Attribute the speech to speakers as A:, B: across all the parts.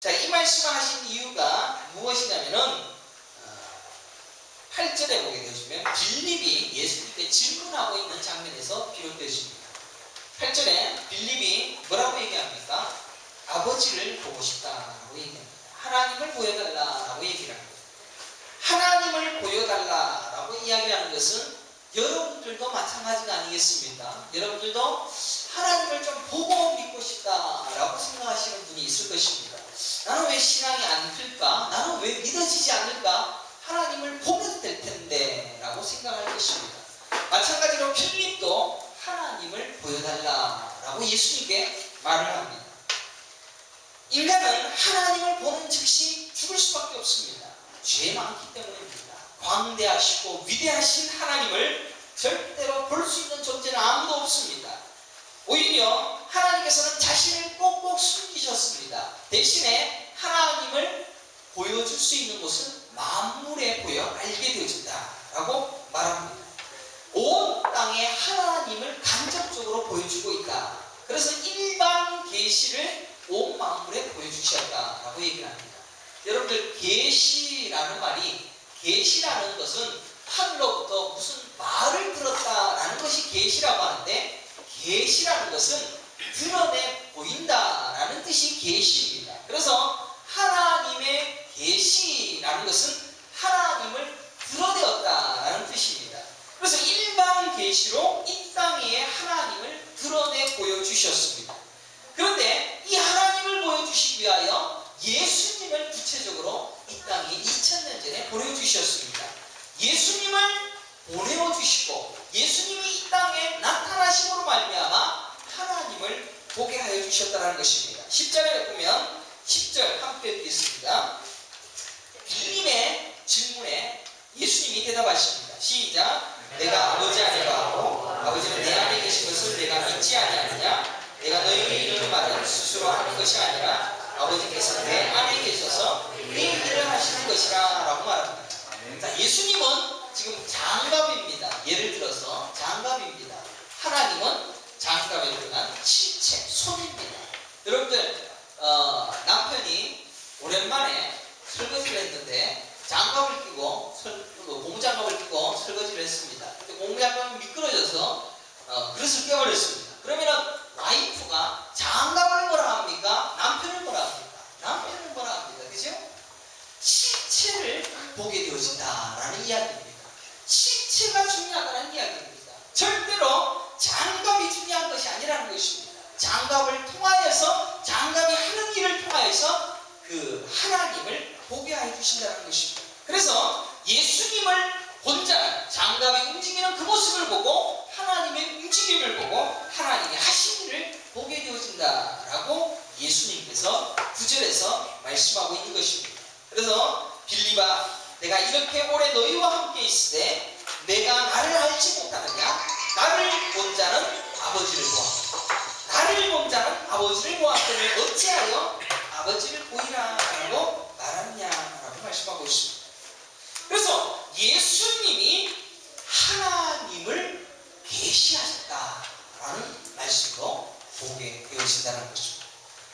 A: 자, 이 말씀을 하신 이유가 무엇이냐면은 8절에 보게 되시면 빌립이 예수님께 질문하고 있는 장면에서 비롯되십니다. 8절에 빌립이 뭐라고 얘기합니까? 아버지를 보고 싶다라고 얘기합니다. 하나님을 보여달라라고 얘기를 합니다. 하나님을 보여달라라고 이야기하는 것은 여러분들도 마찬가지가 아니겠습니까? 여러분들도 하나님을 좀 보고 믿고 싶다라고 생각하시는 분이 있을 것입니다. 나는 왜 신앙이 안 클까? 나는 왜 믿어지지 않을까? 하나님을 보면 될 텐데 라고 생각할 것입니다. 마찬가지로 필립도 하나님을 보여달라라고 예수님께 말을 합니다. 인간은 하나님을 보는 즉시 죽을 수밖에 없습니다. 죄 많기 때문입니다. 광대하시고 위대하신 하나님을 절대로 볼 수 있는 존재는 아무도 없습니다. 오히려 하나님께서는 자신을 꼭꼭 숨기셨습니다. 대신에 하나님을 보여줄 수 있는 곳은 만물에 보여 알게 되어진다라고 말합니다. 온 땅에 하나님을 간접적으로 보여주고 있다. 그래서 일반 계시를 온 만물에 보여주셨다라고 얘기를 합니다. 여러분들 계시라는 말이 계시라는 것은 하늘로부터 무슨 말을 들었다라는 것이 계시라고 하는데 계시라는 것은 드러내 보인다라는 뜻이 계시입니다. 그래서 하나님의 계시라는 것은 하나님을 드러내었다라는 뜻입니다. 그래서 일반 계시로 이 땅 위에 하나님을 드러내 보여주셨습니다. 그런데 이 하나님을 보여주시기 위하여 예수님을 구체적으로 이 땅에 2000년 전에 보내주셨습니다. 예수님을 보내어주시고 예수님이 이 땅에 나타나심으로 말미암아 하나님을 보게 하여 주셨다는 것입니다. 10절에 보면 10절 함께 읽겠습니다. 빌립의 질문에 예수님이 대답하십니다. 시작. 내가 아버지 안에 가고 아버지는 내 안에 계신 것을 내가 믿지 아니하느냐? 내가 너희에게 이르는 말은 스스로 하는 것이 아니라 아버지께서 내 안에 계셔서 내 일을 하시는 것이라 라고 말합니다. 자, 예수님은 지금 장갑입니다. 예를 들어서 장갑입니다. 하나님은 장갑에 들어간 실체, 손입니다. 여러분들 남편이 오랜만에 설거지를 했는데 장갑을 끼고 고무장갑을 끼고 설거지를 했습니다. 고무장갑이 미끄러져서 그릇을 깨버렸습니다. 그러면은 와이프가 장갑을 뭐라 합니까? 남편을 뭐라 합니까? 남편을 뭐라 합니다. 그죠? 실체를 보게 되어진다라는 이야기입니다. 실체가 중요하다는 이야기입니다. 절대로 장갑이 중요한 것이 아니라는 것입니다. 장갑을 통하여서 장갑이 하는 일을 통하여서 그 하나님을 보게 해 주신다는 것입니다. 그래서 예수님을 본 자는 장갑이 움직이는 그 모습을 보고 하나님의 움직임을 보고 하나님의 하신 일을 보게 되어진다라고 예수님께서 9절에서 말씀하고 있는 것입니다. 그래서 빌립아, 내가 이렇게 오래 너희와 함께 있으되 내가 나를 알지 못하느냐? 나를 본 자는 아버지를 보았다. 나를 본 자는 아버지를 보았더니 어찌하여 아버지를 보이라 라고 말하느냐라고 말씀하고 있습니다. 그래서 예수님이 하나님을 계시하셨다라는 말씀으로 보게 되어진다는 것입니다.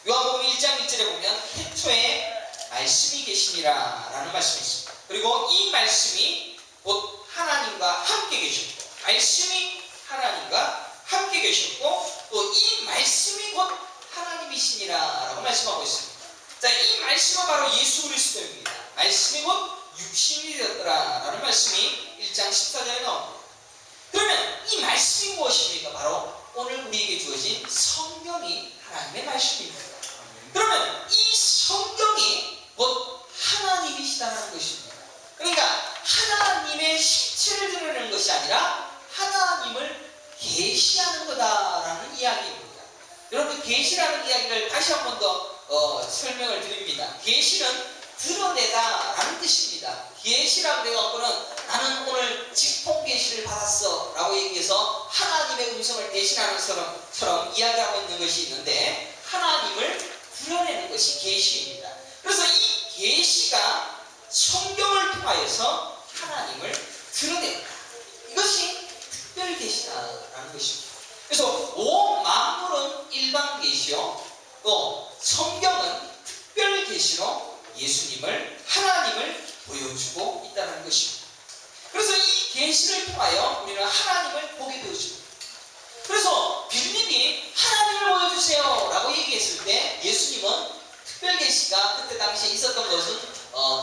A: 요한복음 1장 1절에 보면 태초에 말씀이 계시니라 라는 말씀이 있습니다. 그리고 이 말씀이 곧 하나님과 함께 계셨고 말씀이 하나님과 함께 계셨고 또 이 말씀이 곧 하나님이시니라 라고 말씀하고 있습니다. 자, 이 말씀은 바로 예수 그리스도입니다. 말씀이 곧 육신이 되었더라 라는 말씀이 1장 14절에 나옵니다. 그러면 이 말씀이 무엇입니까? 바로 오늘 우리에게 주어진 성경이 하나님의 말씀입니다. 그러면 이 성경이 곧 하나님이시다는 것입니다. 그러니까 하나님의 실체를 드러내는 것이 아니라 하나님을 계시하는 거다라는 이야기입니다. 여러분, 계시라는 이야기를 다시 한 번 더 설명을 드립니다. 계시는 드러내다라는 뜻입니다. 계시라고 돼갖고는 나는 오늘 직통 계시를 받았어 라고 얘기해서 하나님의 음성을 대신하는 것처럼 이야기하고 있는 것이 있는데 하나님을 드러내는 것이 계시입니다. 그래서 이 계시가 성경을 통하여서 하나님을 드러낸다. 이것이 특별 계시다라는 것입니다. 그래서 온 만물은 일반 계시요 또 성경은 특별 계시로 예수님을, 하나님을 보여주고 있다는 것입니다. 그래서 이 계시를 통하여 우리는 하나님을 보게 되어집니다. 그래서 빌립이 하나님을 보여주세요 라고 얘기했을 때 예수님은 특별 계시가 그때 당시에 있었던 것은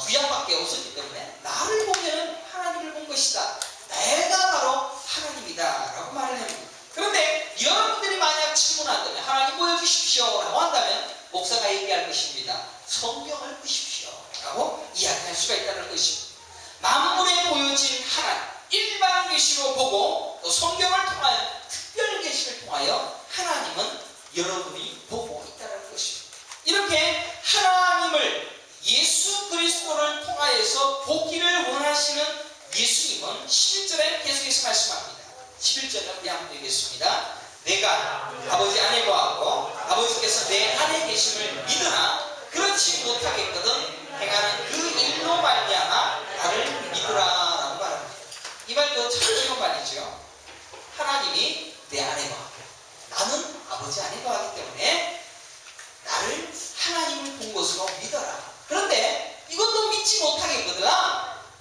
A: 구약밖에 없었기 때문에 나를 보면 하나님을 본 것이다, 내가 바로 하나님이다 라고 말을 합니다. 그런데 여러분들이 만약 질문한다면 하나님 보여주십시오 라고 한다면 목사가 얘기할 것입니다. 성경을 보십시오 라고 이야기할 수가 있다는 것입니다. 만물에 보여진 하나님, 일반 계시로 보고 또 성경을 통하여 특별 계시를 통하여 하나님은 여러분이 보고 있다는 것입니다. 이렇게 하나님을, 예수 그리스도를 통하여서 보기를 원하시는 예수님은 11절에 계속해서 말씀합니다. 11절을 우리 한번 읽겠습니다. 내가 아버지 안에 거하고 아버지께서 내 안에 계심을 믿으나 그렇지 못하겠거든 행하는 그 일로 말미암아 나를 믿으라 라고 말합니다. 이 말도 참 좋은 말이죠. 하나님이 내 안에 거하고 나는 아버지 안에 거하기 때문에 나를, 하나님을 본 것으로 믿어라. 그런데 이것도 믿지 못하겠거든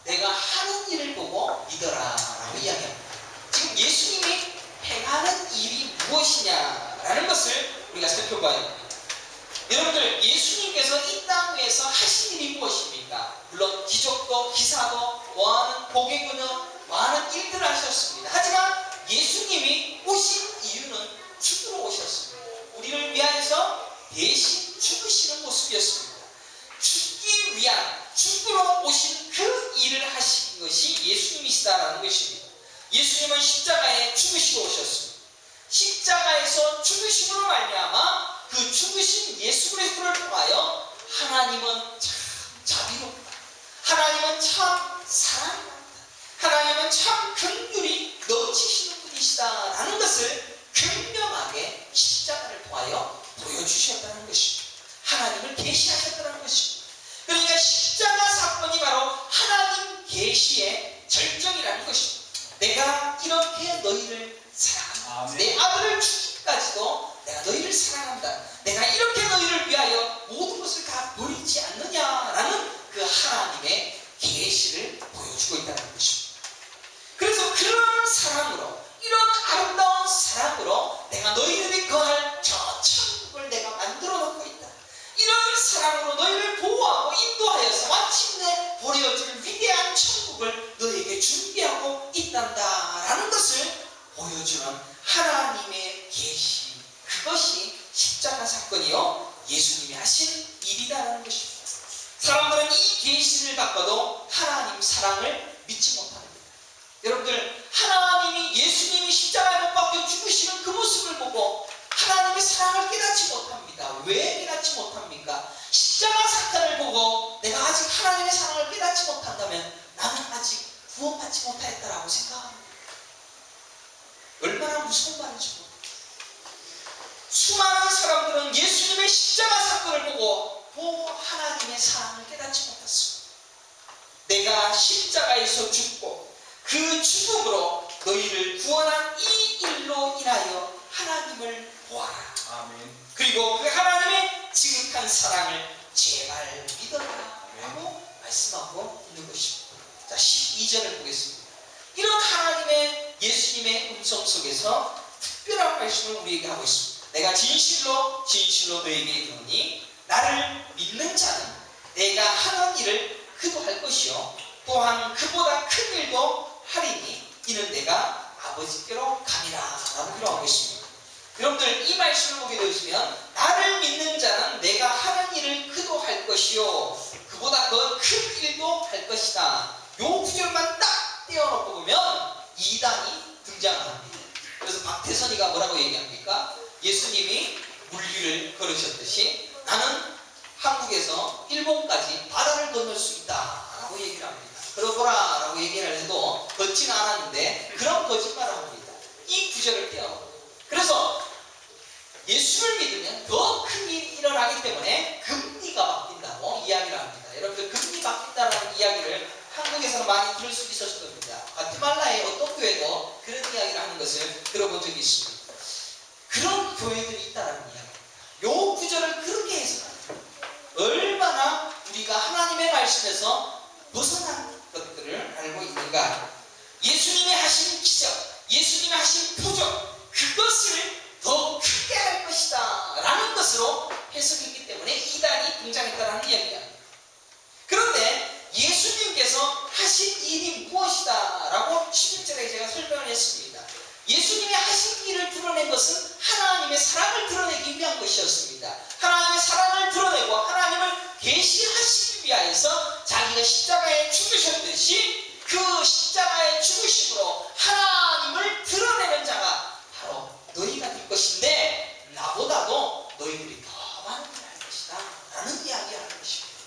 A: 내가 하는 일을 보고 믿어라 라고 이야기합니다. 지금 예수님이 행하는 일이 무엇이냐라는 것을 우리가 살펴봐야 합니다. 여러분들, 예수님께서 이 땅 위에서 하신 일이 무엇입니까? 물론 기적도 기사도 많은 복의 근원, 많은 일들을 하셨습니다. 하지만 예수님이 오신 이유는 죽으러 오셨습니다. 우리를 위하여서 대신 죽으시는 모습이었습니다. 죽기 위한, 죽으러 오신 그 일을 하신 것이 예수님이시다라는 것입니다. 예수님은 십자가에 죽으시고 오셨습니다. 십자가에서 죽으심으로 말미암아 그 죽으신 예수 그리스도를 통하여 하나님은 참 자비롭다, 하나님은 참 사랑한다, 하나님은 참 긍휼이 넘치시는 분이시다라는 것을 분명하게 십자가를 통하여 보여주셨다는 것입니다. 하나님을 계시하셨다는 것입니다. 그러니까 십자가 사건이 바로 하나님 계시의 절정이라는 것입니다. 내가 이렇게 너희를 사랑한다, 내 아들을 죽기까지도 내가 너희를 사랑한다, 내가 이렇게 너희를 위하여 모든 것을 다 버리지 않느냐라는 그 하나님의 계시를 보여주고 있다는 것입니다. 그래서 그런 사랑으로, 이런 아름다운 사랑으로 내가 너희들이 거할 저 천국을 내가 만들어 놓고 있다, 이런 사랑으로 너희를 보호하고 인도하여서 마침내 보려줄 위대한 천국을 너희에게 준비하고 있단다라는 것을 보여주는 하나님의 계시, 그것이 십자가 사건이요 예수님이 하신 일이다라는 것입니다. 사람들은 이 계시를 받고도 하나님 사랑을 믿지 못합니다. 여러분들, 하나님이, 예수님이 십자가에 못 박혀 죽으시는 그 모습을 보고 하나님의 사랑을 깨닫지 못합니다. 왜 깨닫지 못합니까? 십자가 사건을 보고 내가 아직 하나님의 사랑을 깨닫지 못한다면 나는 아직 구원받지 못하였다라고 생각합니다. 얼마나 무서운 말인지 모릅니다. 수많은 사람들은 예수님의 십자가 사건을 보고 하나님의 사랑을 깨닫지 못했습니다. 내가 십자가에서 죽고 그 죽음으로 너희를 구원한 이 일로 인하여 하나님을 보아라. 아멘. 그리고 그 하나님의 지극한 사랑을 제발 믿어라 라고 말씀하고 있는 것입니다. 자, 12절을 보겠습니다. 이런 하나님의, 예수님의 음성 속에서 특별한 말씀을 우리에게 하고 있습니다. 내가 진실로 진실로 너에게 이르노니 나를 믿는 자는 내가 하는 일을 그도 할 것이요 또한 그보다 큰 일도 하리니 이는 내가 아버지께로 가니라 라고 기록하고 있습니다. 여러분들, 이 말씀을 보게 되시면 나를 믿는 자는 내가 하는 일을 그도 할 것이요 그보다 더 큰 일도 할 것이다. 요 구절만 딱 떼어놓고 보면 이단이 등장합니다. 그래서 박태선이가 뭐라고 얘기합니까? 예수님이 물길을 걸으셨듯이 나는 한국에서 일본까지 바다를 건널 수 있다 라고 얘기를 합니다. 그러거라 라고 얘기를 해도 걷지는 않았는데 그런 거짓말을 합니다. 이 구절을 떼어. 그래서 예수를 믿으면 더 큰 일이 일어나기 때문에 금리가 바뀐다고 이야기를 합니다. 여러분들, 금리 바뀐다는 이야기를 한국에서는 많이 들을 수 있었을 겁니다. 과테말라의 어떤 교회도 그런 이야기를 하는 것을 들어본 적이 있습니다. 그런 교회들이 있다는 이야기입니다. 요 구절을 그렇게 해석합니다. 우리가 하나님의 말씀에서 벗어난 것들을 알고 있는가? 예수님이 하신 기적, 예수님이 하신 표적, 그것을 더 크게 할 것이다 라는 것으로 해석했기 때문에 이단이 등장했다는 이야기야. 그런데 예수님께서 하신 일이 무엇이다 라고 11절에 제가 설명을 했습니다. 예수님이 하신 일을 드러낸 것은 하나님의 사랑을 드러내기 위한 것이었습니다. 하나님의 사랑을 드러내고 하나님을 계시하시기 위하여서 자기가 십자가에 죽으셨듯이 그 십자가의 죽으심으로 하나님을 드러내는 자가 바로 너희가 될 것인데, 나보다도 너희들이 더 많은 일을 할 것이다 라는 이야기를 하는 것입니다.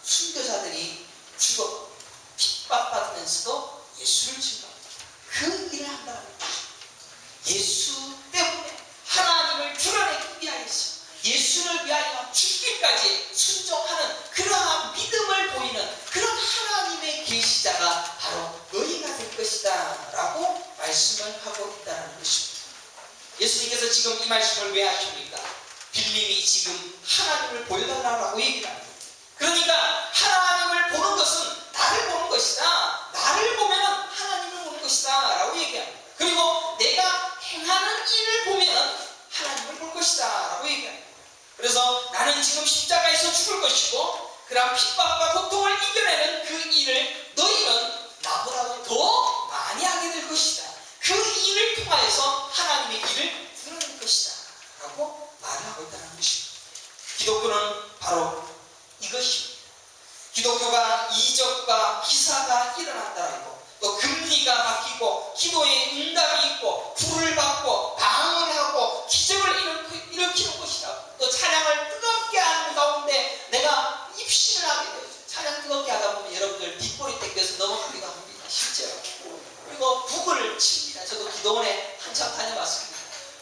A: 순교자들이 죽어 핍박받으면서도 예수를 증거합니다. 그 일을 한다는 것입니다. 예수 때문에 하나님을 드러내기 위하여서 예수를 위하여 죽기까지 순종하는 그러한 믿음을 보이는 그런 하나님의 계시자가 바로 너희가 될 것이다 라고 말씀을 하고 있다는 것입니다. 예수님께서 지금 이 말씀을 왜 하십니까? 빌림이 지금 하나님을 보여달라고 얘기를 합니다. 그러니까 하나님을 보는 것은 나를 보는 것이다, 나를 보면 하나님을 보는 것이다 라고 얘기합니다. 그리고 내가 행하는 일을 보면 하나님을 볼 것이다 라고 얘기합니다. 그래서 나는 지금 십자가에서 죽을 것이고 그런 핍박과 고통을 이겨내는 그 일을 너희는 나보다도 더 많이 하게 될 것이다. 그 일을 통하여서 하나님의 일을 드러낼 것이다 라고 말을 하고 있다는 것입니다. 기독교는 바로 이것입니다. 기독교가 이적과 기사가 일어난다라고, 또 금리가 바뀌고 기도에 응답이 있고 불을 받고 방언을 하고 기적을 일으키는 것이다. 또 찬양을 뜨겁게 하는 가운데 내가 입신을 하게 되죠. 찬양 뜨겁게 하다 보면 여러분들 뒷골이 땡겨서 넘어가기도 합니다. 실제로. 그리고 북을 칩니다. 저도 기도원에 한참 다녀봤습니다.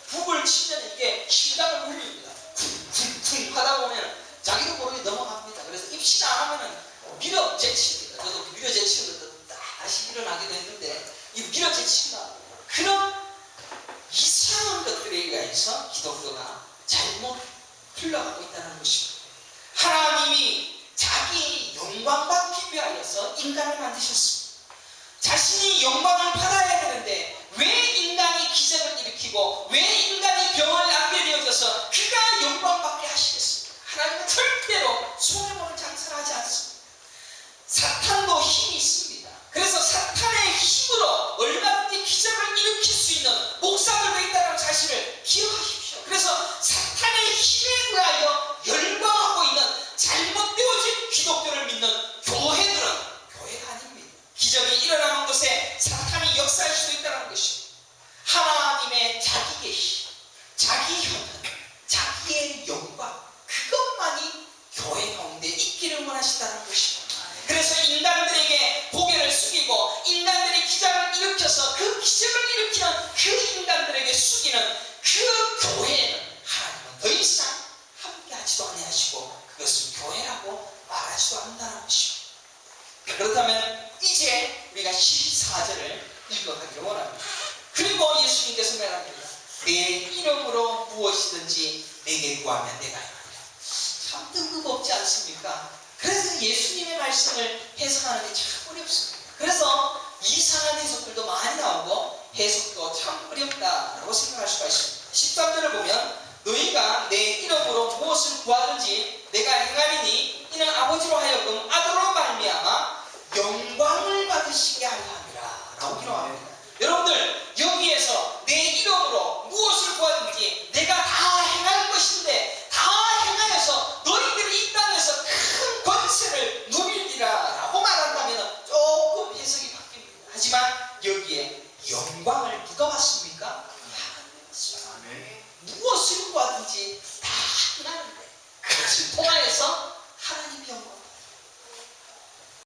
A: 북을 치면 이게 심장을 울립니다. 쿵쿵쿵 하다 보면 자기도 모르게 넘어갑니다. 그래서 입신 안 하면은 밀어 제칩니다. 저도 밀어 제치는 것도 다시 일어나기도 했는데 이 밀어 제친다. 그런 이상한 것들에 의해서 기독교가 잘못 흘러가고 있다는 것입니다. 하나님이 자기 영광 받기 위하여서 인간을 만드셨습니다. 자신이 영광을 받아야 되는데 왜 인간이 기적을 일으키고 왜 인간이 병을 낫게 되어져서 그가 영광받게 하시겠습니까? 하나님은 절대로 손해보는 장사를 하지 않습니다. 사탄도 힘이 있습니다. 그래서 사탄의 힘으로 얼마든지 기적을 일으킬 수 있는 목사들도 있다는 사실을 기억하십시오. 그래서 사탄의 힘에 의하여 열광하고 있는 잘못되어진 기독교를 믿는 교회들은 교회가 아닙니다. 기적이 일어나는 곳에 사탄이 역사할 수도 있다는 것입니다. 하나님의 자기 계시, 자기 현현, 자기의 영광, 그것만이 교회 가운데 있기를 원하신다는 것입니다. 그래서 인간들에게 고개를 숙이고 인간들이 기적을 일으켜서 그 기적을 일으키는 그 인간들에게 숙이는 그 교회는 하나님은 더 이상 함께하지도 아니하시고 그것을 교회라고 말하지도 않는다는 것입니다. 그렇다면 이제 우리가 12사절을 읽어가기를 원합니다. 그리고 예수님께서 말합니다. 내 이름으로 무엇이든지 내게 구하면 내가 하리라. 참 뜬금없지 않습니까? 그래서 예수님의 말씀을 해석하는 게 참 어렵습니다. 그래서 이상한 해석들도 많이 나오고 해석도 참 어렵다라고 생각할 수가 있습니다. 13절을 보면 너희가 내 이름으로 무엇을 구하든지 내가 행하리니 이는 아버지로 하여금 아들로 말미암아 영광을 받으시게 하려 함이라 라고 기록합니다. 여러분들 여기에서 내 이름으로 무엇을 구하든지 내가 다 행할 것인데 다 행하여서 너희들이 이 땅에서 큰 권세를 누리리라 라고 말한다면 조금 해석이 바뀝니다. 하지만 여기에 영광을 누가 받습니까? 하나님이 받습니다. 무엇을 구하든지 다 행하는데 그것을 통하여서